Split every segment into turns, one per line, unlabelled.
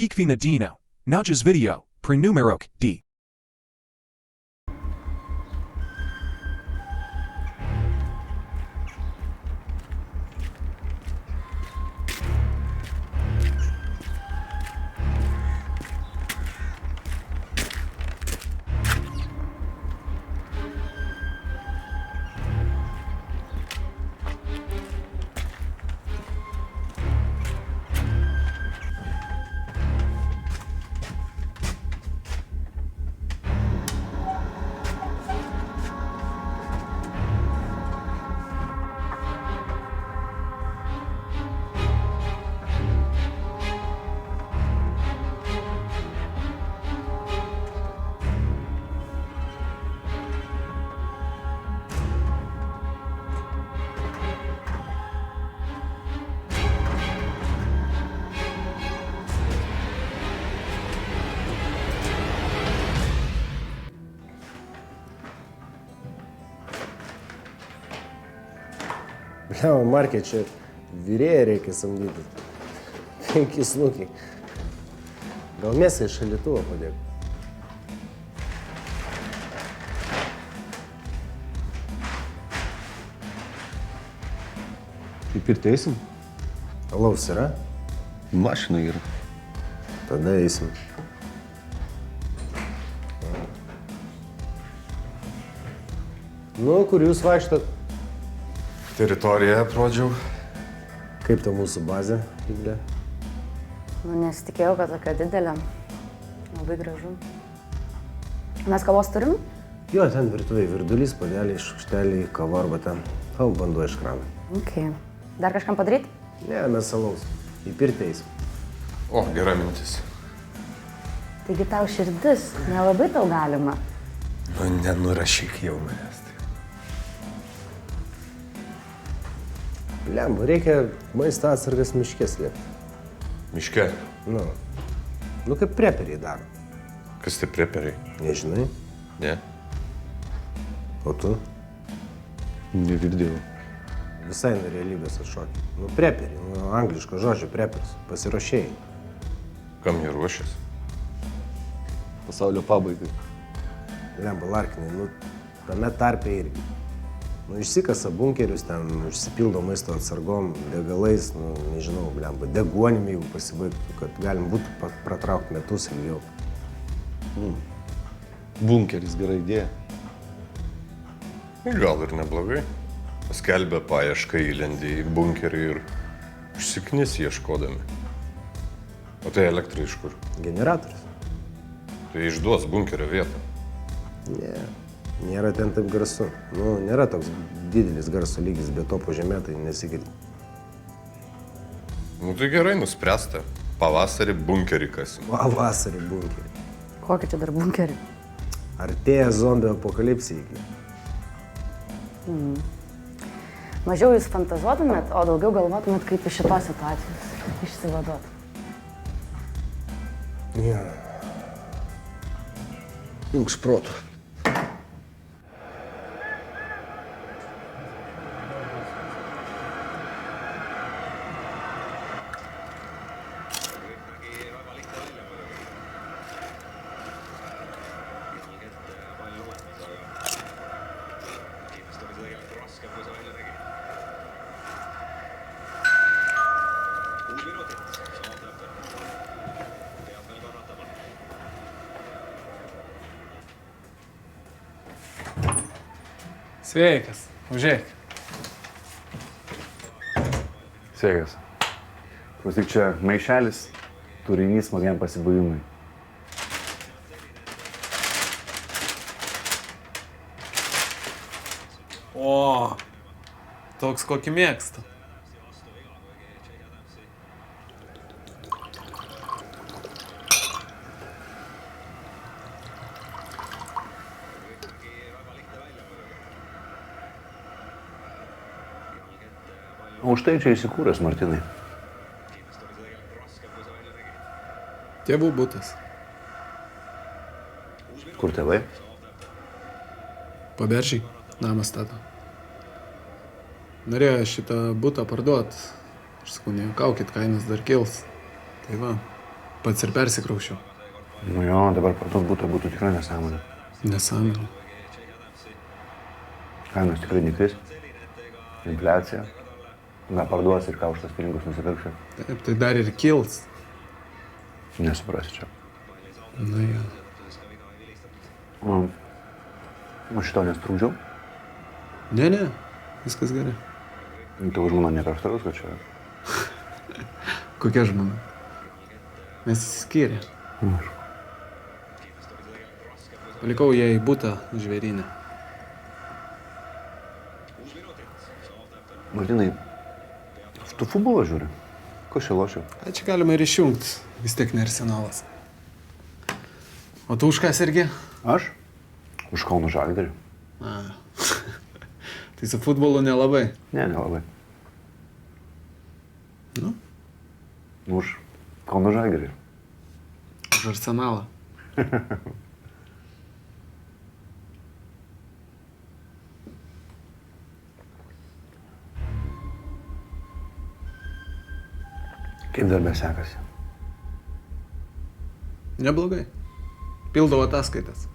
Kikvinadino. Najas video. Prenumerok D.
Bliavo, Markė, čia vyrėją reikia samdyti. 5 snukiai. Gal mėsą iš šaldytuvo padėk.
Kaip ir teisim?
Alaus yra?
Mašina yra.
Tada eisim. Nu, kur jūs vaikštot?
Teritoriją aprodžiau.
Kaip ta mūsų bazė, Iglė?
Nu, nesitikėjau, kad tokia didelė. Labai gražu. Mes kavos turim?
Jo, ten virtuvėje virdulys, padėliai, šaukšteliai, kava arba ten. O, vanduo iš krano.
Ok. Dar kažkam padaryti?
Ne, mes alaus. Į pirtį eisim.
O, gera mintis.
Taigi tau širdis, nelabai tau galima.
Nu, nenurašyk jau manęs.
Lemba, reikia maisto atsargas miške slėpti.
Miške?
Nu kaip preperiai daro.
Kas tai preperiai?
Nežinai?
Ne.
O tu?
Negirdėjau.
Visai nuo realybės atšokė. Nu preperiai, nu angliško žodžio preperis. Pasiruošėjai.
Kam jie ruošias?
Pasaulio pabaigai.
Lemba, Larkinai, nu tame tarpe irgi. Nu, išsikasa bunkerius, ten užsipildo maisto atsargom, degalais, nu, nežinau, blemba, deguonim, jeigu pasibaigtų, kad galim būtų pratraukti metus ilgiau.
Bunkeris gera idėja.
Gal ir neblogai. Paskelbė paiešką, įlendė į bunkerį ir užsiknis ieškodami. O tai elektra iš kur?
Generatorius?
Tai išduos bunkerio vietą.
Ne, nėra ten taip garsu. Nu, nėra toks didelis garso lygis, bet to po žemė tai nesigirdi.
Nu tai gerai, nuspręsta. Pavasarį bunkerį kasim.
Pavasarį bunkerį.
Kokį čia dar bunkerį?
Artėja zombio apokalipsija.
Mažiau jūs fantazuotumėt, o daugiau galvotumėt, kaip iš šitos situacijos išsivaduot.
Ja.
Ilgs protų.
Sveikas, užėk.
Sveikas. Klausyk, čia maišelis, turinys smagiam pasibuvimui.
O, toks kokį mėgstu.
O už tai čia įsikūręs, Martinai.
Tėvų butas.
Kur tėvai?
Paberžiai, namą stato. Norėjo šitą butą parduot. Aš sakau, nejuokaukit, kainas dar kils. Tai va, Pats ir persikraušiau.
Nu jo, dabar parduot būtų tikrai nesąmonė.
Nesąmonė.
Kainos tikrai nekris. Infliacija. Gal parduos ir ką už tas pinigus nusipirksiu.
Taip, tai dar ir kils.
Nesuprasi čia.
Na jo.
Aš šito nestrukdžiau.
Ne, viskas gerai.
Tavo žmona neprieštaraus, kad čia...
Kokia žmona? Mes įsiskyrė. Palikau ją į butą žvėrynę.
Martinai, tu futbolą žiūri? Ko čia lošiau?
Čia galima ir išjungti, vis tiek ne Arsenalas. O tu už ką sergi?
Aš? Už Kauno Žalgirį.
Tai su futbolu nelabai.
Ne, nelabai.
Nu?
Už Kauno Žalgirį.
Už Arsenalą.
Kaip darbė sekasi?
Neblogai. Pildau ataskaitas.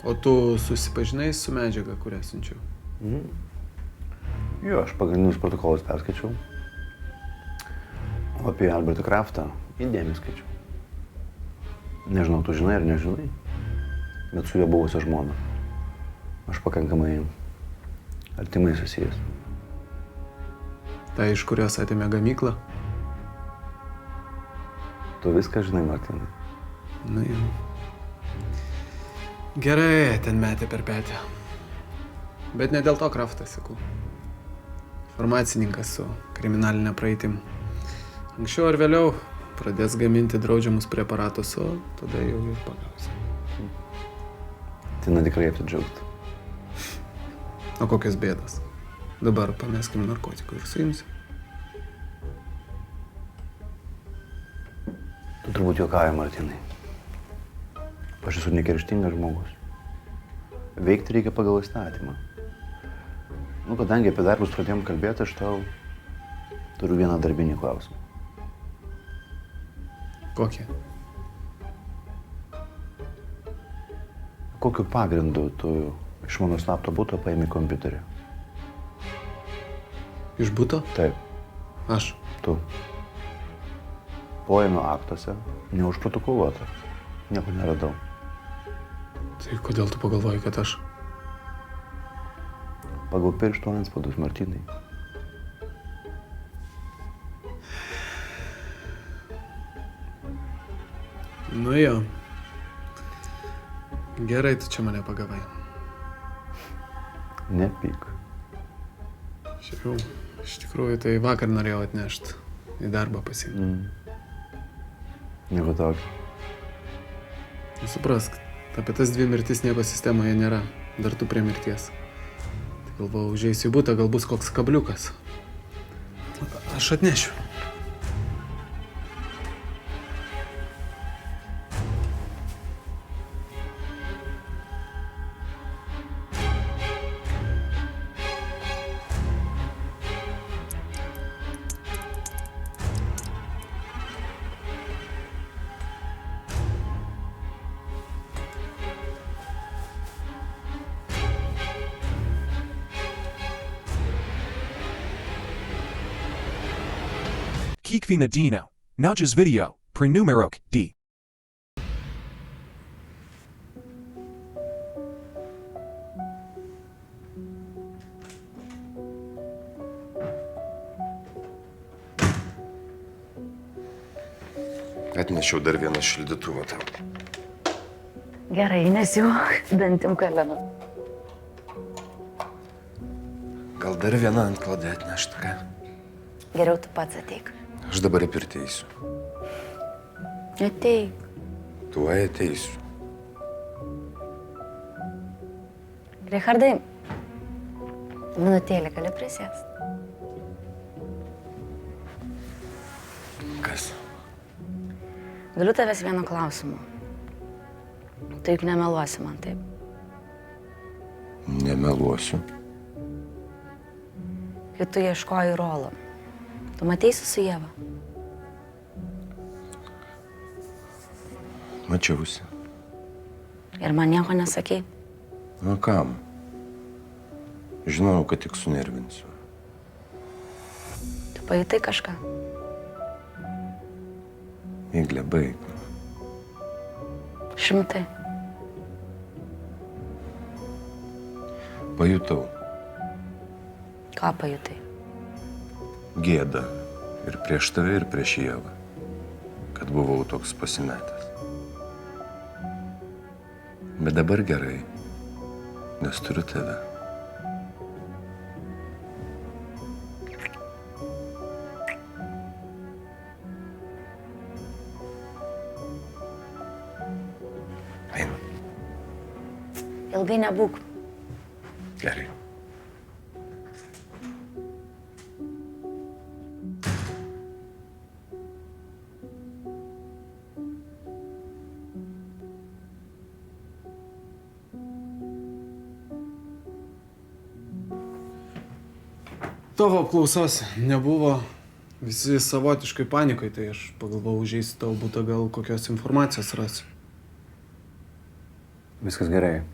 O tu susipažinai su medžiaga, kurią siunčiau?
Jo, aš pagrindinius protokolus perskaičiau. O apie Albertą Kraftą įdėmiai skaičiau. Nežinau, tu žinai ar nežinai, bet su jo buvusia žmona. Aš pakankamai artimai susijęs.
Tai iš kurios atėmė gamyklą?
Tu viską žinai, Martinai.
Na jau. Gerai, ten metė per petį. Bet ne dėl to Kraftą sakau. Farmacininkas su kriminalinė praeitim. Anksčiau ar vėliau pradės gaminti draudžiamus preparatus, o tada jau ir pagausi.
Tai tikrai apsidžiaugti.
O kokios bėdas? Dabar pameskim narkotikų ir suimsim.
Tu turbūt juokauji, Martinai. Aš esu nekerštingas žmogus. Veikti reikia pagal įstatymą. Nu, kadangi apie darbus pradėjom kalbėti, aš tau turiu vieną darbinį klausimą.
Kokie?
Kokiu pagrindu tu iš mano slapto buto paėmė kompiuterį?
Iš buto?
Taip,
Aš.
tu. Poėmio aktuose neužprotokoluota. Nieko neradau.
Tai kodėl tu pagalvoji, kad aš?
Pagal pirštų antspaudus, Martinai.
Nu jo. Gerai, tu čia mane pagavai.
Nepyk.
Šiaip jau, iš tikrųjų, tai vakar norėjau atnešti į darbą pasiimti.
Nieko tokio.
Suprask, apie tas 2 mirtis nieko sistemoje nėra. Dar tu prie mirties. Tai galvojau, užeisiu į butą, gal bus koks kabliukas. Aš atnešiu.
Kikvina Dino. Naujas video. Prenumerok D.
Atnešiau dar vieną šildytuvą tau.
Gerai, nesiūk dantim kalenu.
Gal dar vieną antklodę atnešt, ką?
Geriau tu pats ateik.
Aš dabar į pirtį eisiu.
Ateik.
Tuoj ateisiu.
Richardai, minutėlį gali prisėst.
Kas?
Galiu tavęs vienu klausimu. Tu juk nemeluosi man, taip?
Nemeluosiu.
Kai tu ieškoji Rolo, tu mateisi su Ieva?
Mačiausi.
Ir man nieko nesakei.
Nu kam? Žinau, kad tik sunervinsiu.
Tu pajutai kažką.
Miglė, baig.
Šimtai.
Pajutau
Ką pajutai?
gėdą ir prieš tave, ir prieš Ievą, kad buvau toks pasimetęs. Bet dabar gerai, nes turiu tave. Einu.
Ilgai nebūk.
Gerai.
Tavo apklausos nebuvo, visi savotiškai panikai, tai aš pagalvojau užeisiu tavo būtą, gal kokios informacijos rasiu.
Viskas gerai.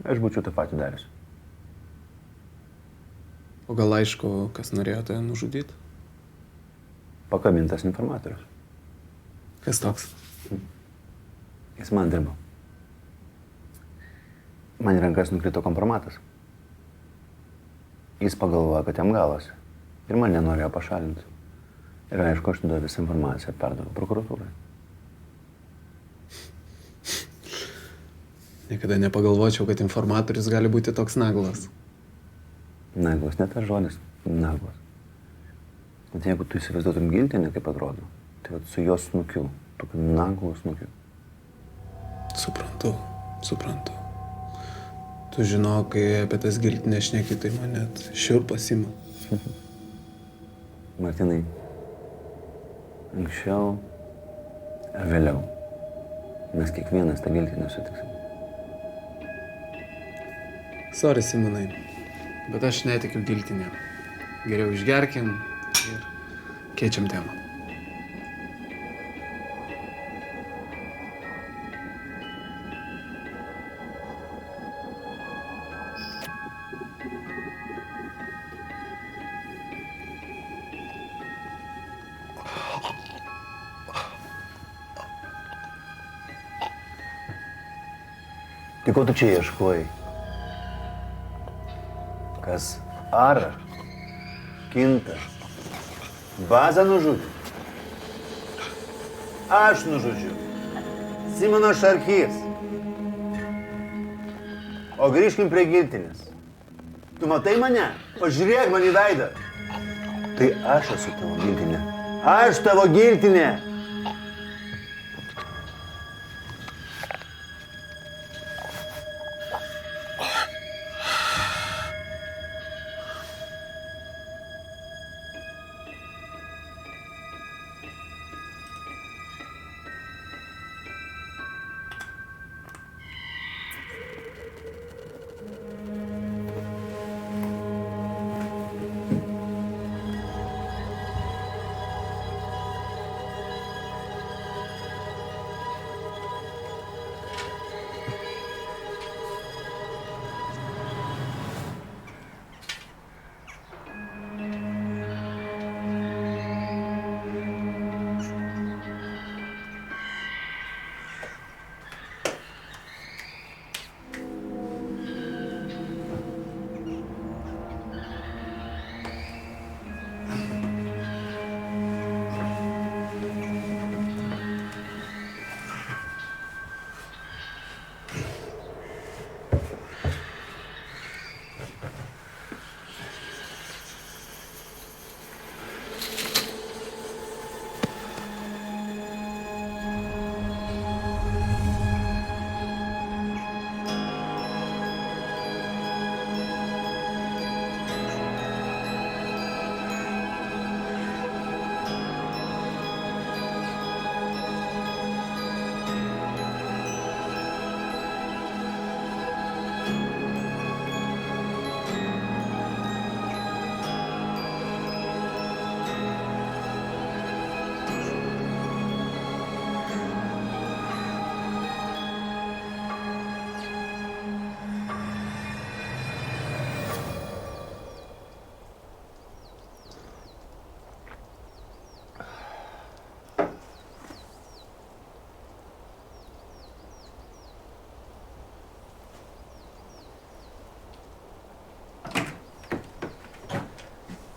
Aš būčiau tą patį daręs.
O gal aišku, kas norėjo tave nužudyti?
Pakabintas informatorius.
Kas toks?
Jis man dirbo. Man į rankas nukrito kompromatas. Jis pagalvojo, kad jam galas. Ir mane norėjo pašalinti. Ir aišku, aš tada visą informaciją perdaviau prokuratūrai.
Niekada nepagalvočiau, kad informatorius gali būti toks naglas.
Naglas, ne tas žodis. Naglas. Bet jeigu tu įsivaizduotum giltinę, kaip atrodo, tai vat su jos snukiu. Tokiu naglu snukiu.
Suprantu. Tu žinau, kai apie tas giltinės šneki, tai man net šiurpas ima.
Martinai, anksčiau ar vėliau mes kiekvienas tą giltinę sutiksim.
Sorry, Simonai, bet aš netikiu giltinė. Geriau išgerkim ir keičiam temą.
Tai ko tu čia ieškojai? Kas Ara, Kinta, Bazą nužudė? Aš nužudžiu. Simonas Šarkys. O grįžkim prie giltinės. Tu matai mane? Pažiūrėk man į veidą. Tai aš esu tavo giltinė. Aš tavo giltinė.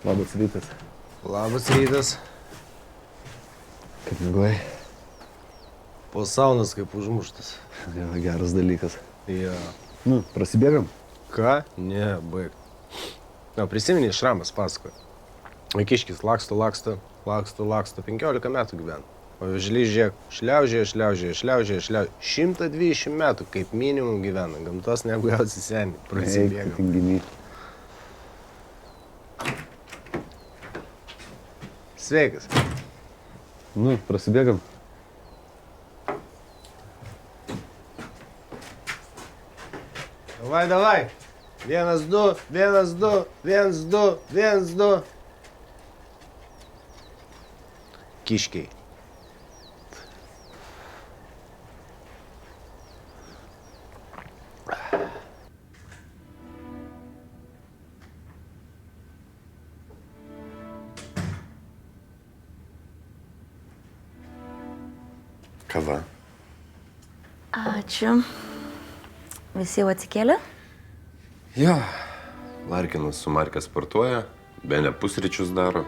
Labas rytas.
Labas rytas.
Kaip mėglai?
Po saunas kaip užmuštas.
Geras dalykas.
Jo.
Nu, prasibėgam?
Ką? Ne, baig. Na, prisimeni, Šramas pasakoja. Vaikiškis laksto, 15 metų gyvena. O vežlys, žiūrėk, šliaužė. 120 metų kaip minimum gyvena. Gamtos neapgausi senį. Prasibėgam.
Tinginiai.
Sveikas.
Nu, prasibėgam.
Davai. 1, 2. Kiškiai.
Kava.
Ačiū. Visi jau atsikėlė?
Jo. Larkinas su Marke sportuoja, bene pusryčius daro.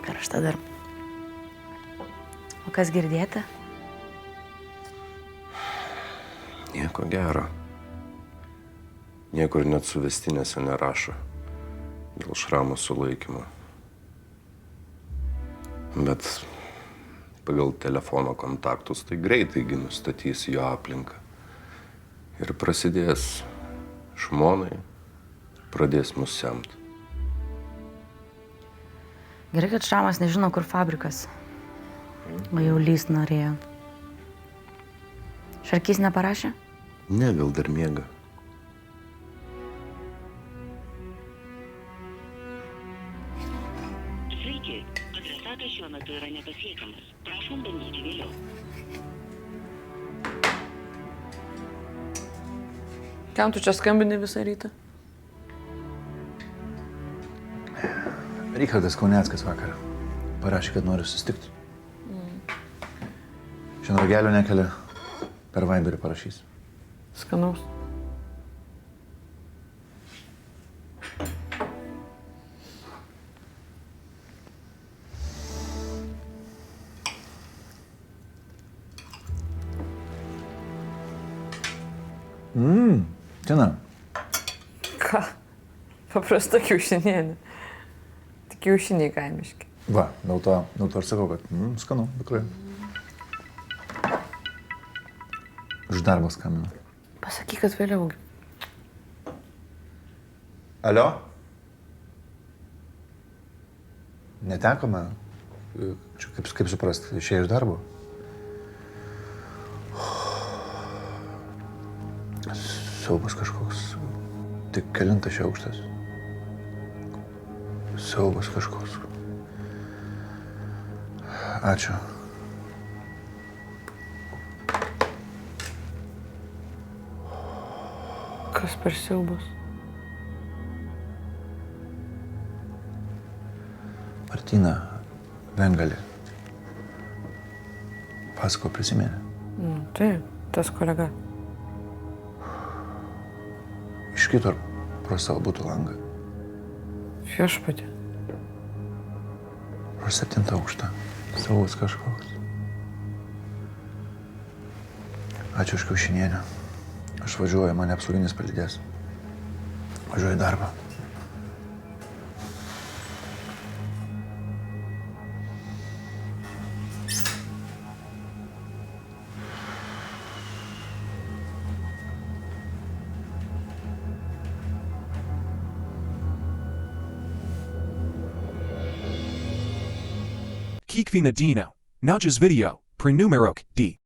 Karšta dar. O kas girdėta?
Nieko gero. Niekur net suvestinėse nerašo. Dėl Šramo sulaikymo. Bet pagal telefono kontaktus tai greitaigi nustatys jo aplinką. Ir prasidės žmonai, pradės mus semti.
Gerai, kad Šramas nežino, kur fabrikas. O jau lyst norėjo. Šarkys neparašė?
Ne, gal dar miega.
Sveiki, adresatas šiuo metu yra nepasiekiamas. Prašom bandyti vėliau.
Kam tu čia skambini visą rytą?
Richardas Kauneckas vakar parašė, kad nori susitikti. Šiandien ragelio nekelia, per Viberį parašys.
Skanaus.
Tina,
Ką? Paprasta kiaušinienė. Tik kiaušiniai kaimiški.
va, dėl to ir sakau, kad skanu, tikrai. Iš darbo skambinu.
Pasakyk, kad vėliau.
Alio? Netekome? Čia kaip suprasti, išėjai iš darbo? Siaubas kažkoks. Tik kelintas aukštas. Siaubas kažkoks. Ačiū.
Kas per siaubas?
Martyna Vengalė. Pasako prisimeni.
Taip, tas kolega.
Iškito pro savo buto langą.
Viešpatį.
Pro 7 aukštą. Siaubas kažkoks. Ačiū už kiaušinienę. Aš važiuoju, mane apsauginis palydės. Važiuoju į darbą.
Kikvina Dino. Naujas video. Prenumerok D.